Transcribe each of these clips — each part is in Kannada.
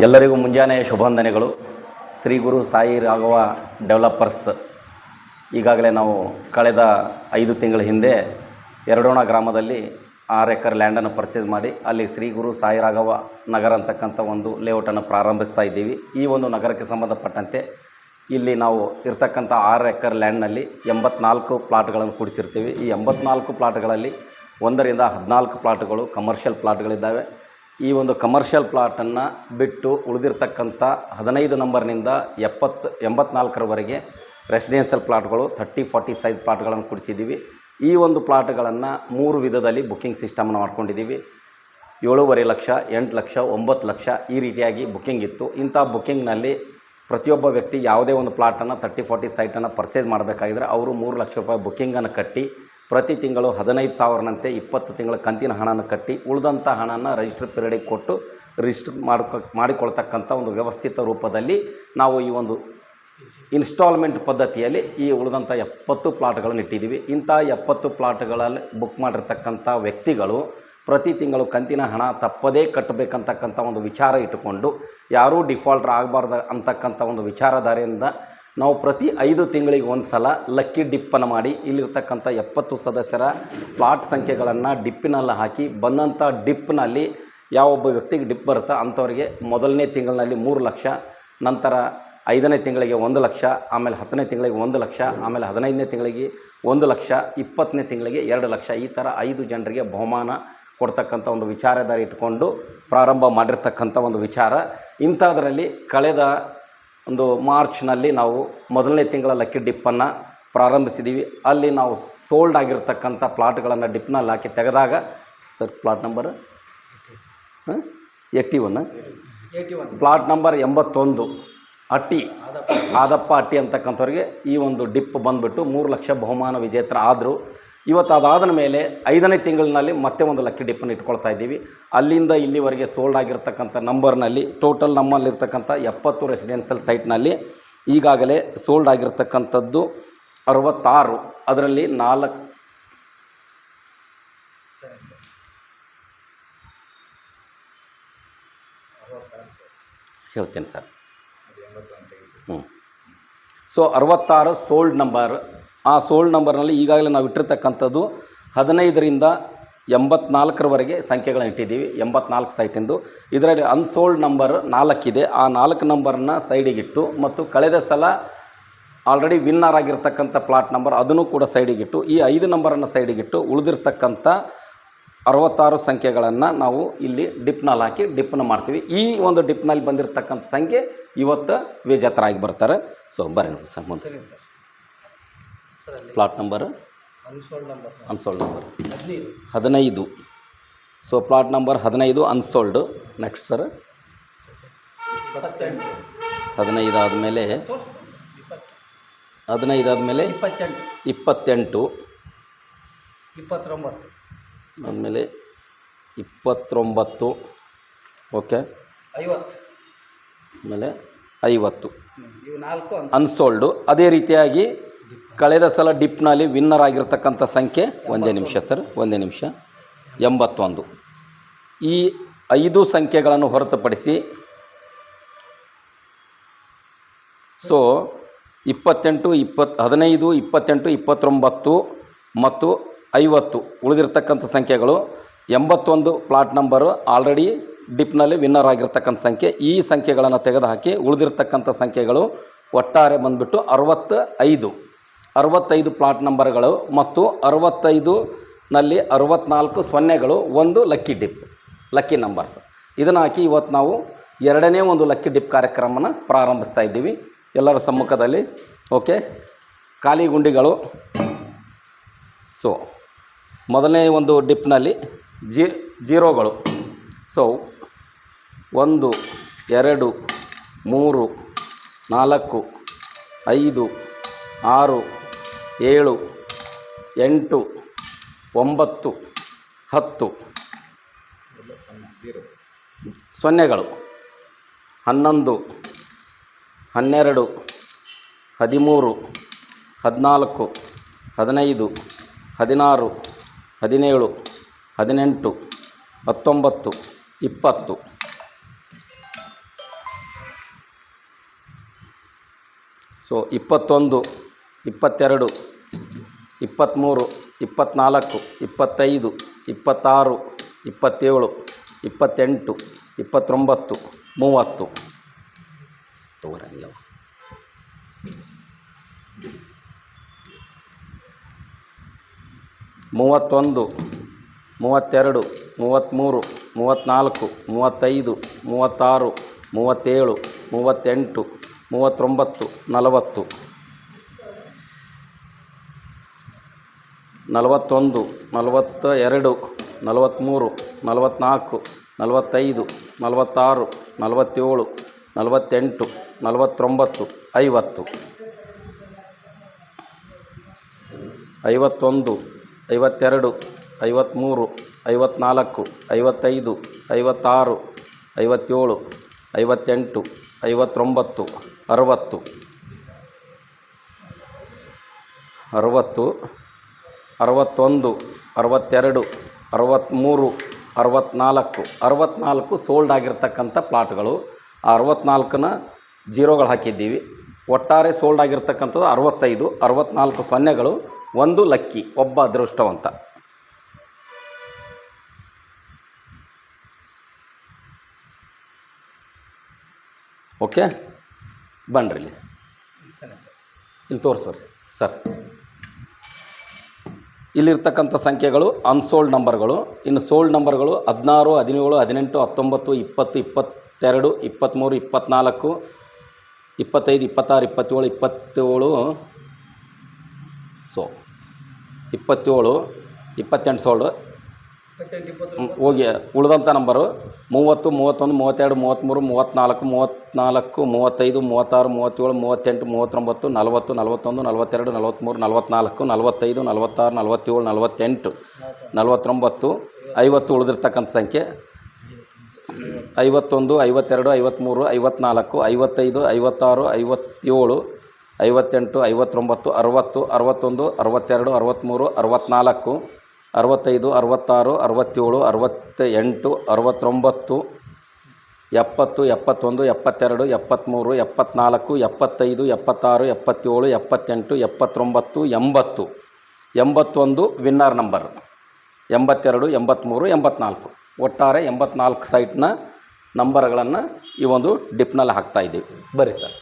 ಎಲ್ಲರಿಗೂ ಮುಂಜಾನೆಯ ಶುಭವಂದನೆಗಳು. ಶ್ರೀ ಗುರು ಸಾಯಿ ರಾಘವ ಡೆವಲಪರ್ಸ್ ಈಗಾಗಲೇ ನಾವು ಕಳೆದ 5 ತಿಂಗಳ ಹಿಂದೆ ಎರಡೋಣ ಗ್ರಾಮದಲ್ಲಿ 6 ಎಕರೆ ಲ್ಯಾಂಡನ್ನು ಪರ್ಚೇಸ್ ಮಾಡಿ ಅಲ್ಲಿ ಶ್ರೀ ಗುರು ಸಾಯಿ ರಾಘವ ನಗರ ಅಂತಕ್ಕಂಥ ಒಂದು ಲೇಔಟನ್ನು ಪ್ರಾರಂಭಿಸ್ತಾ ಇದ್ದೀವಿ. ಈ ಒಂದು ನಗರಕ್ಕೆ ಸಂಬಂಧಪಟ್ಟಂತೆ ಇಲ್ಲಿ ನಾವು ಇರ್ತಕ್ಕಂಥ 6 ಎಕರೆ ಲ್ಯಾಂಡ್ನಲ್ಲಿ 84 ಪ್ಲಾಟ್ಗಳನ್ನು ಕೂಡಿಸಿರ್ತೀವಿ. ಈ 84 ಪ್ಲಾಟ್ಗಳಲ್ಲಿ 1 ರಿಂದ 14 ಪ್ಲಾಟ್ಗಳು ಕಮರ್ಷಿಯಲ್ ಪ್ಲಾಟ್ಗಳಿದ್ದಾವೆ. ಈ ಒಂದು ಕಮರ್ಷಿಯಲ್ ಪ್ಲಾಟನ್ನು ಬಿಟ್ಟು ಉಳಿದಿರ್ತಕ್ಕಂಥ 15 ನಂಬರ್ನಿಂದ 84ರವರೆಗೆ ರೆಸಿಡೆನ್ಷಿಯಲ್ ಪ್ಲಾಟ್ಗಳು 30-40 ಸೈಜ್ ಪ್ಲಾಟ್ಗಳನ್ನು ಕೂಡಿಸಿದ್ದೀವಿ. ಈ ಒಂದು ಪ್ಲಾಟ್ಗಳನ್ನು 3 ವಿಧದಲ್ಲಿ ಬುಕ್ಕಿಂಗ್ ಸಿಸ್ಟಮನ್ನು ಮಾಡ್ಕೊಂಡಿದ್ದೀವಿ. 7.5 ಲಕ್ಷ, 8 ಲಕ್ಷ, 9 ಲಕ್ಷ ಈ ರೀತಿಯಾಗಿ ಬುಕ್ಕಿಂಗ್ ಇತ್ತು. ಇಂಥ ಬುಕ್ಕಿಂಗ್ನಲ್ಲಿ ಪ್ರತಿಯೊಬ್ಬ ವ್ಯಕ್ತಿ ಯಾವುದೇ ಒಂದು ಪ್ಲಾಟನ್ನು 30-40 ಸೈಟನ್ನು ಪರ್ಚೇಸ್ ಮಾಡಬೇಕಾಗಿದ್ರೆ ಅವರು 3 ಲಕ್ಷ ರೂಪಾಯಿ ಬುಕ್ಕಿಂಗನ್ನು ಕಟ್ಟಿ ಪ್ರತಿ ತಿಂಗಳು 15,000ನಂತೆ 20 ತಿಂಗಳ ಕಂತಿನ ಹಣನ ಕಟ್ಟಿ ಉಳಿದಂಥ ಹಣನ ರಿಜಿಸ್ಟರ್ ಪೀರಿಯಡಿಗೆ ಕೊಟ್ಟು ರಿಜಿಸ್ಟರ್ ಮಾಡಿಕೊಳ್ತಕ್ಕಂಥ ಒಂದು ವ್ಯವಸ್ಥಿತ ರೂಪದಲ್ಲಿ ನಾವು ಈ ಒಂದು ಇನ್ಸ್ಟಾಲ್ಮೆಂಟ್ ಪದ್ಧತಿಯಲ್ಲಿ ಈ ಉಳಿದಂಥ 70 ಪ್ಲಾಟ್ಗಳನ್ನು ಇಟ್ಟಿದ್ದೀವಿ. ಇಂಥ 70 ಪ್ಲಾಟ್ಗಳಲ್ಲಿ ಬುಕ್ ಮಾಡಿರ್ತಕ್ಕಂಥ ವ್ಯಕ್ತಿಗಳು ಪ್ರತಿ ತಿಂಗಳು ಕಂತಿನ ಹಣ ತಪ್ಪದೇ ಕಟ್ಟಬೇಕಂತಕ್ಕಂಥ ಒಂದು ವಿಚಾರ ಇಟ್ಟುಕೊಂಡು ಯಾರೂ ಡಿಫಾಲ್ಟರ್ ಆಗಬಾರ್ದು ಅಂತಕ್ಕಂಥ ಒಂದು ವಿಚಾರಧಾರೆಯಿಂದ ನಾವು ಪ್ರತಿ 5 ತಿಂಗಳಿಗೆ ಒಂದು ಸಲ ಲಕ್ಕಿ ಡಿಪ್ಪನ್ನು ಮಾಡಿ ಇಲ್ಲಿರ್ತಕ್ಕಂಥ 70 ಸದಸ್ಯರ ಪ್ಲಾಟ್ ಸಂಖ್ಯೆಗಳನ್ನು ಡಿಪ್ಪಿನಲ್ಲಿ ಹಾಕಿ ಬಂದಂಥ ಡಿಪ್ನಲ್ಲಿ ಯಾವೊಬ್ಬ ವ್ಯಕ್ತಿಗೆ ಡಿಪ್ ಬರುತ್ತಾ ಅಂಥವರಿಗೆ ಮೊದಲನೇ ತಿಂಗಳಿನಲ್ಲಿ 3 ಲಕ್ಷ, ನಂತರ 5ನೇ ತಿಂಗಳಿಗೆ 1 ಲಕ್ಷ, ಆಮೇಲೆ 10ನೇ ತಿಂಗಳಿಗೆ 1 ಲಕ್ಷ, ಆಮೇಲೆ 15ನೇ ತಿಂಗಳಿಗೆ 1 ಲಕ್ಷ, 20ನೇ ತಿಂಗಳಿಗೆ 2 ಲಕ್ಷ ಈ ಥರ 5 ಜನರಿಗೆ ಬಹುಮಾನ ಕೊಡ್ತಕ್ಕಂಥ ಒಂದು ವಿಚಾರಧಾರೆ ಇಟ್ಕೊಂಡು ಪ್ರಾರಂಭ ಮಾಡಿರ್ತಕ್ಕಂಥ ಒಂದು ವಿಚಾರ. ಇಂಥದ್ರಲ್ಲಿ ಕಳೆದ ಒಂದು ಮಾರ್ಚ್ನಲ್ಲಿ ನಾವು ಮೊದಲನೇ ತಿಂಗಳ ಲಕ್ಕಿ ಡಿಪ್ಪನ್ನು ಪ್ರಾರಂಭಿಸಿದ್ದೀವಿ. ಅಲ್ಲಿ ನಾವು ಸೋಲ್ಡ್ ಆಗಿರ್ತಕ್ಕಂಥ ಪ್ಲಾಟ್ಗಳನ್ನು ಡಿಪ್ನಲ್ಲಿ ಹಾಕಿ ತೆಗೆದಾಗ sir plot number 81 plot number 81 ಅಟ್ಟಿ ಆದಪ್ಪ ಅಟ್ಟಿ ಅಂತಕ್ಕಂಥವ್ರಿಗೆ ಈ ಒಂದು ಡಿಪ್ ಬಂದುಬಿಟ್ಟು 3 ಲಕ್ಷ ಬಹುಮಾನ ವಿಜೇತರ ಆದರು. ಇವತ್ತು ಅದಾದ ಮೇಲೆ 5ನೇ ತಿಂಗಳಿನಲ್ಲಿ ಮತ್ತೆ ಒಂದು ಲಕ್ಕಿ ಡಿಪ್ಪನ್ನು ಇಟ್ಕೊಳ್ತಾ ಇದ್ದೀವಿ. ಅಲ್ಲಿಂದ ಇಲ್ಲಿವರೆಗೆ ಸೋಲ್ಡ್ ಆಗಿರ್ತಕ್ಕಂಥ ನಂಬರ್ನಲ್ಲಿ ಟೋಟಲ್ ನಮ್ಮಲ್ಲಿರ್ತಕ್ಕಂಥ 70 ರೆಸಿಡೆನ್ಷಿಯಲ್ ಸೈಟ್ನಲ್ಲಿ ಈಗಾಗಲೇ ಸೋಲ್ಡ್ ಆಗಿರ್ತಕ್ಕಂಥದ್ದು 66. ಅದರಲ್ಲಿ 4 ಹೇಳ್ತೇನೆ ಸರ್. So 66 sold number. ಆ ಸೋಲ್ಡ್ ನಂಬರ್ನಲ್ಲಿ ಈಗಾಗಲೇ ನಾವು ಇಟ್ಟಿರ್ತಕ್ಕಂಥದ್ದು 15 ರಿಂದ 84ರವರೆಗೆ ಸಂಖ್ಯೆಗಳನ್ನು ಇಟ್ಟಿದ್ದೀವಿ. 84 ಸೈಟಿಂದು. ಇದರಲ್ಲಿ ಅನ್ಸೋಲ್ಡ್ ನಂಬರ್ 4 ಇದೆ. ಆ 4 ನಂಬರನ್ನು ಸೈಡಿಗಿಟ್ಟು ಮತ್ತು ಕಳೆದ ಸಲ ಆಲ್ರೆಡಿ ವಿನ್ನರ್ ಆಗಿರ್ತಕ್ಕಂಥ ಪ್ಲಾಟ್ ನಂಬರ್ ಅದನ್ನು ಕೂಡ ಸೈಡಿಗಿಟ್ಟು ಈ 5 ನಂಬರನ್ನು ಸೈಡಿಗಿಟ್ಟು ಉಳಿದಿರ್ತಕ್ಕಂಥ 66 ಸಂಖ್ಯೆಗಳನ್ನು ನಾವು ಇಲ್ಲಿ ಡಿಪ್ನಲ್ಲಿ ಹಾಕಿ ಡಿಪ್ಪನ್ನು ಮಾಡ್ತೀವಿ. ಈ ಒಂದು ಡಿಪ್ನಲ್ಲಿ ಬಂದಿರತಕ್ಕಂಥ ಸಂಖ್ಯೆ ಇವತ್ತು ವಿಜೇತರಾಗಿ ಬರ್ತಾರೆ. ಸೊ ಬರ್ರಿ ಸರ್ ಮುಂದೆ plot number unsold number 15. So plot number 15 unsold. Next sir 15 ಆದಮೇಲೆ 28 ಆದಮೇಲೆ 29 ಓಕೆ ಆಮೇಲೆ 50 ಅನ್ಸೋಲ್ಡು. ಅದೇ ರೀತಿಯಾಗಿ ಕಳೆದ ಸಲ ಡಿಪ್ನಲ್ಲಿ ವಿನ್ನರ್ ಆಗಿರ್ತಕ್ಕಂಥ ಸಂಖ್ಯೆ ಒಂದೇ ನಿಮಿಷ ಸರ್, ಒಂದೇ ನಿಮಿಷ 81. ಈ 5 ಸಂಖ್ಯೆಗಳನ್ನು ಹೊರತುಪಡಿಸಿ ಸೊ 28, 15, 28, 29 ಮತ್ತು 50 ಉಳಿದಿರ್ತಕ್ಕಂಥ ಸಂಖ್ಯೆಗಳು 81 ಪ್ಲಾಟ್ ನಂಬರು ಆಲ್ರೆಡಿ ಡಿಪ್ನಲ್ಲಿ ವಿನ್ನರ್ ಆಗಿರ್ತಕ್ಕಂಥ ಸಂಖ್ಯೆ. ಈ ಸಂಖ್ಯೆಗಳನ್ನು ತೆಗೆದುಹಾಕಿ ಉಳಿದಿರ್ತಕ್ಕಂಥ ಸಂಖ್ಯೆಗಳು ಒಟ್ಟಾರೆ ಬಂದುಬಿಟ್ಟು 65 ಪ್ಲಾಟ್ ನಂಬರ್ಗಳು ಮತ್ತು 65ನಲ್ಲಿ 64 ಸೊನ್ನೆಗಳು, 1 ಲಕ್ಕಿ ಡಿಪ್, ಲಕ್ಕಿ ನಂಬರ್ಸ್. ಇದನ್ನು ಹಾಕಿ ಇವತ್ತು ನಾವು 2ನೇ ಒಂದು ಲಕ್ಕಿ ಡಿಪ್ ಕಾರ್ಯಕ್ರಮನ ಪ್ರಾರಂಭಿಸ್ತಾ ಇದ್ದೀವಿ ಎಲ್ಲರ ಸಮ್ಮುಖದಲ್ಲಿ. ಓಕೆ, ಖಾಲಿ ಗುಂಡಿಗಳು. ಸೊ ಮೊದಲನೇ ಒಂದು ಡಿಪ್ನಲ್ಲಿ ಜೀರೋಗಳು. ಸೊ 1, 2, 3, 4, 5, 6, 7, 8, 9, 10 ಸೊನ್ನೆಗಳು. 11, 12, 13, 14, 15, 16, 17, 18, 19, 20 ಸೊ 21, 22, 23, 24, 25, 26, 27, 28, 29, 30 ತೋರಂಗಿಲ್ಲ. 31, 32, 33, 34, 35, 36, 37, 38, 39, 40, 41, 42, 43, 44, 45, 46, 47, 48, 49, 50, 51, 52, 53, 54, 55, 56, 57, 58, 59, 60, 60, 61, 62, 63, 64, 64 ಸೋಲ್ಡ್ ಆಗಿರ್ತಕ್ಕಂಥ ಪ್ಲಾಟ್ಗಳು. ಆ 64ನ ಜೀರೋಗಳು ಹಾಕಿದ್ದೀವಿ. ಒಟ್ಟಾರೆ ಸೋಲ್ಡ್ ಆಗಿರ್ತಕ್ಕಂಥದ್ದು 65, 64 ಸೊನ್ನೆಗಳು, ಒಂದು ಲಕ್ಕಿ, ಒಬ್ಬ ಅದೃಷ್ಟವಂತ. ಓಕೆ, ಬನ್ರಿ ಇಲ್ಲಿ ತೋರಿಸ್ರಿ ಸರ್. ಇಲ್ಲಿರ್ತಕ್ಕಂಥ ಸಂಖ್ಯೆಗಳು ಅನ್ಸೋಲ್ಡ್ ನಂಬರ್ಗಳು. ಇನ್ನು ಸೋಲ್ಡ್ ನಂಬರ್ಗಳು 16, 17, 18, 19, 20, 22, 23, 24, 25, 26, 27, 27, ಸೊ 27, 28 ಸೋಲ್ಡು ಹೋಗಿ. ಉಳಿದಂಥ ನಂಬರು 30, 31, 32, 33, 34, 34, 35, 36, 37, 38, 39, 40, 41, 42, 43, 44, 45, 46, 47, 48, 49, 50 ಉಳಿದಿರ್ತಕ್ಕಂಥ ಸಂಖ್ಯೆ. 51, 52, 53, 54, 55, 56, 57, 58, 59, 60, 61, 62, 63, 64, 65, 66, 67, 68, 69, 70, 71, 72, 73, 74, 75, 76, 77, 78, 79, 80, 81 ವಿನ್ನರ್ ನಂಬರ್. 82, 83, 84 ಒಟ್ಟಾರೆ 84 ಸೈಟ್ನ ನಂಬರ್ಗಳನ್ನು ಈ ಒಂದು ಡಿಪ್ನಲ್ಲಿ ಹಾಕ್ತಾಯಿದ್ದೀವಿ. ಬರ್ರಿ ಸರ್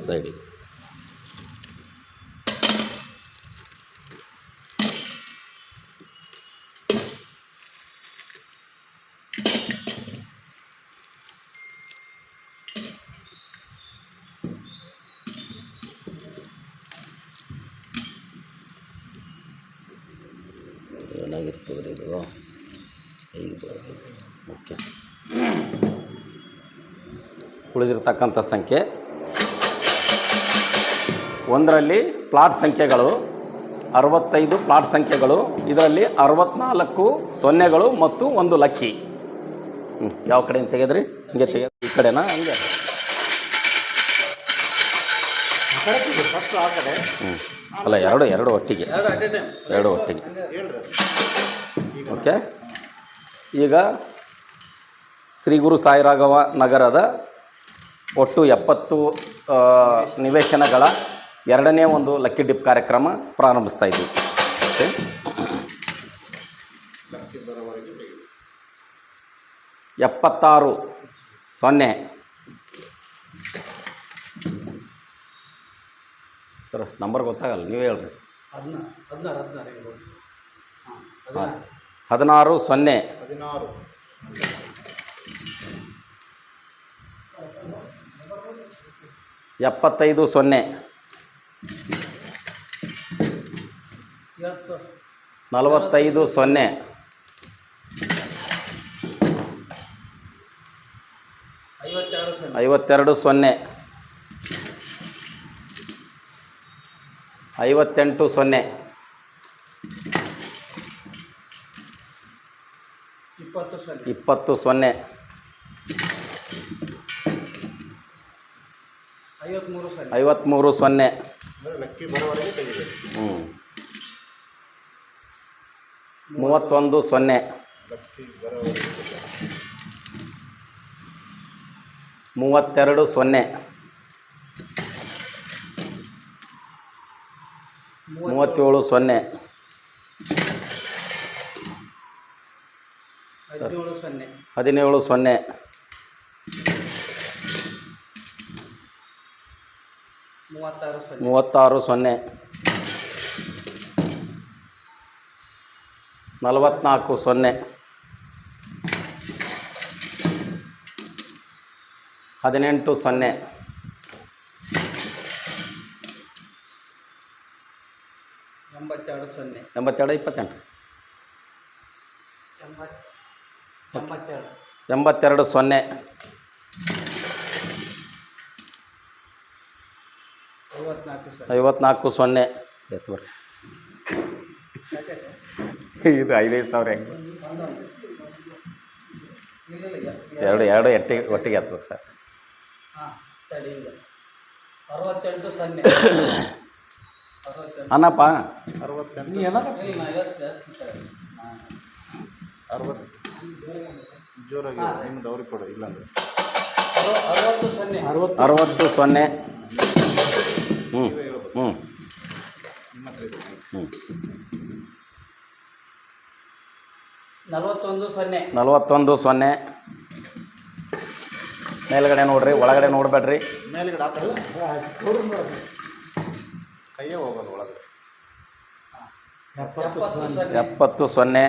ಸೈಡಿಗೆ. ಏನಾಗಿರ್ತದೆ ಇದು ಈಗ ಓಕೆ. ಉಳಿದಿರ್ತಕ್ಕಂಥ ಸಂಖ್ಯೆ ಒಂದರಲ್ಲಿ ಪ್ಲಾಟ್ ಸಂಖ್ಯೆಗಳು 65 ಪ್ಲಾಟ್ ಸಂಖ್ಯೆಗಳು. ಇದರಲ್ಲಿ 64 ಸೊನ್ನೆಗಳು ಮತ್ತು ಒಂದು ಲಕ್ಕಿ. ಯಾವ ಕಡೆಯಿಂದ ತೆಗೆದ್ರಿ? ಹಿಂಗೆ ತೆಗೆದು ಈ ಕಡೆನಾ? ಹಂಗೆ ಅಲ್ಲ, ಎರಡು ಒಟ್ಟಿಗೆ, ಎರಡು ಒಟ್ಟಿಗೆ. ಓಕೆ. ಈಗ ಶ್ರೀ ಗುರು ಸಾಯಿರಾಘವ ನಗರದ ಒಟ್ಟು 70 ನಿವೇಶನಗಳ ಎರಡನೇ ಒಂದು ಲಕ್ಕಿ ಡಿಪ್ ಕಾರ್ಯಕ್ರಮ ಪ್ರಾರಂಭಿಸ್ತಾ ಇದ್ದೀವಿ. ಓಕೆ. 76 0 ಸರ್, ನಂಬರ್ ಗೊತ್ತಾಗಲ್ಲ, ನೀವೇ ಹೇಳ್ರಿ. 16 0 75 0 45 0 52 0 58 0 20 0 53 0 31 0 32 0 37 0 17 0 36 0 44 0 18 0 82 28 82 0 54 0 ಎತ್ತು ಬರ್ರಿ ಇದು 5,000 ಹೆಂಗೆ ಎರಡು ಒಟ್ಟಿಗೆ ಹತ್ಬೇಕು ಸರ್. 68 0 ಅನ್ನಪ್ಪ 60 ಜೋರಾಗಿ ನಿಮ್ದು ಅವ್ರಿಗೆ ಕೊಡು ಇಲ್ಲಾಂದ್ರೆ 60 0 ಹ್ಞೂ ಹ್ಞೂ ಹ್ಞೂ 41 0 ಮೇಲ್ಗಡೆ ನೋಡ್ರಿ, ಒಳಗಡೆ ನೋಡಬೇಡ್ರಿ. ಮೇಲ್ಗಡೆ ಹಾಕಲ್ಲ, ಕೈಯೇ ಹೋಗಲ್ಲ ಒಳಗಡೆ. 70 0 57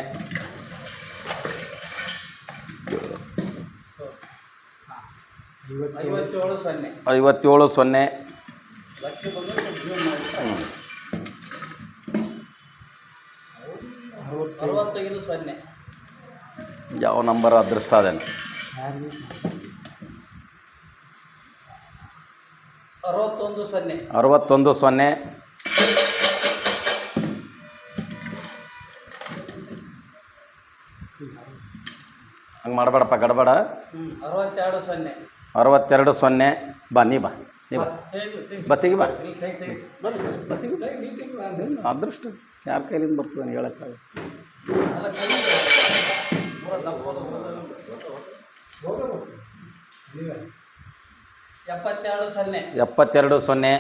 0 65 0 ಯಾವ ನಂಬರ್ ಅದೃಷ್ಟ ಅದೇನು? 61 0 ಹಂಗೆ ಮಾಡಬೇಡಪ್ಪ, ಗಡಬೇಡ. 62 0 ಬಾ, ನೀ ಬಾ ಬತ್ತಿಗೆ ಬಾ, ಅದೃಷ್ಟ ಯಾರ ಕೈಲಿಂದ ಬರ್ತದೆ ಹೇಳಕ್ಕಾಗ. 72 0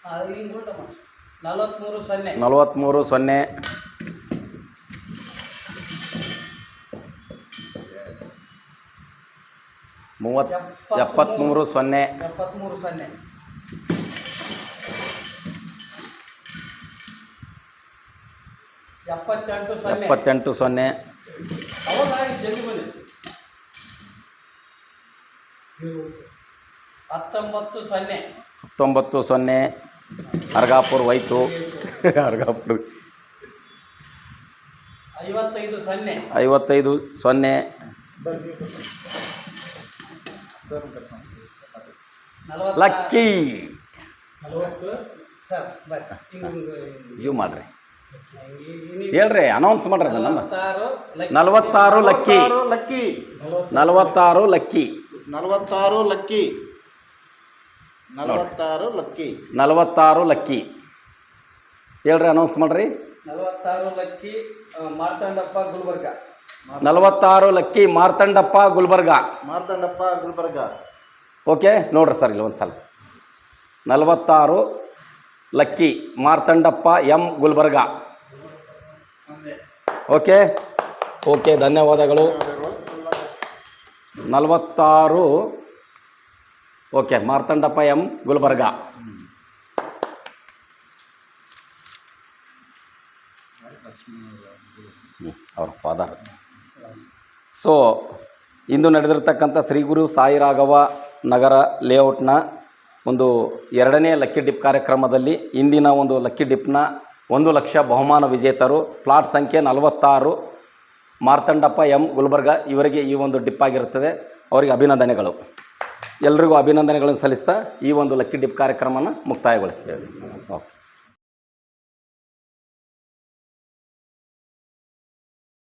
43 0 73 0 78 0 19 0 ಅರ್ಗಾಪುರ ಹೋಯ್ತು. ಅರ್ಗಾಪುರ 55 0 ಲಕ್ಕಿ. ಜೂ ಮಾಡ್ರಿ, ಹೇಳ್ರಿ, ಅನೌನ್ಸ್ ಮಾಡ್ರಿ ಅದನ್ನ. 46 lucky, 46 lucky, 46 lucky, 46 lucky, 46 lucky ಹೇಳ್ರಿ, ಅನೌನ್ಸ್ ಮಾಡ್ರಿ. 46 lucky Marthandappa Gulbarga. 46 lucky Marthandappa Gulbarga. Okay ನೋಡ್ರಿ ಸರ್, ಇಲ್ಲಿ ಒಂದು ಸಲ 46 lucky Marthandappa M Gulbarga. Okay okay, ಧನ್ಯವಾದಗಳು. 46 ಓಕೆ, ಮಾರ್ತಂಡಪ್ಪ ಎಂ ಗುಲ್ಬರ್ಗ. ಅವ್ರ ಫಾದರ್. ಸೊ ಇಂದು ನಡೆದಿರ್ತಕ್ಕಂಥ ಶ್ರೀ ಗುರು ಸಾಯಿ ರಾಘವ ನಗರ ಲೇಔಟ್ನ ಒಂದು 2ನೇ ಲಕ್ಕಿ ಡಿಪ್ ಕಾರ್ಯಕ್ರಮದಲ್ಲಿ ಇಂದಿನ ಒಂದು ಲಕ್ಕಿ ಡಿಪ್ನ 1 ಲಕ್ಷ ಬಹುಮಾನ ವಿಜೇತರು ಪ್ಲಾಟ್ ಸಂಖ್ಯೆ 46 ಮಾರ್ತಂಡಪ್ಪ ಎಂ ಗುಲ್ಬರ್ಗ ಇವರಿಗೆ ಈ ಒಂದು ಡಿಪ್ ಆಗಿರುತ್ತದೆ. ಅವರಿಗೆ ಅಭಿನಂದನೆಗಳು. ಎಲ್ರಿಗೂ ಅಭಿನಂದನೆಗಳನ್ನು ಸಲ್ಲಿಸ್ತಾ ಈ ಒಂದು ಲಕ್ಕಿ ಡಿಪ್ ಕಾರ್ಯಕ್ರಮನ ಮುಕ್ತಾಯಗೊಳಿಸ್ತೇವೆ. ಓಕೆ.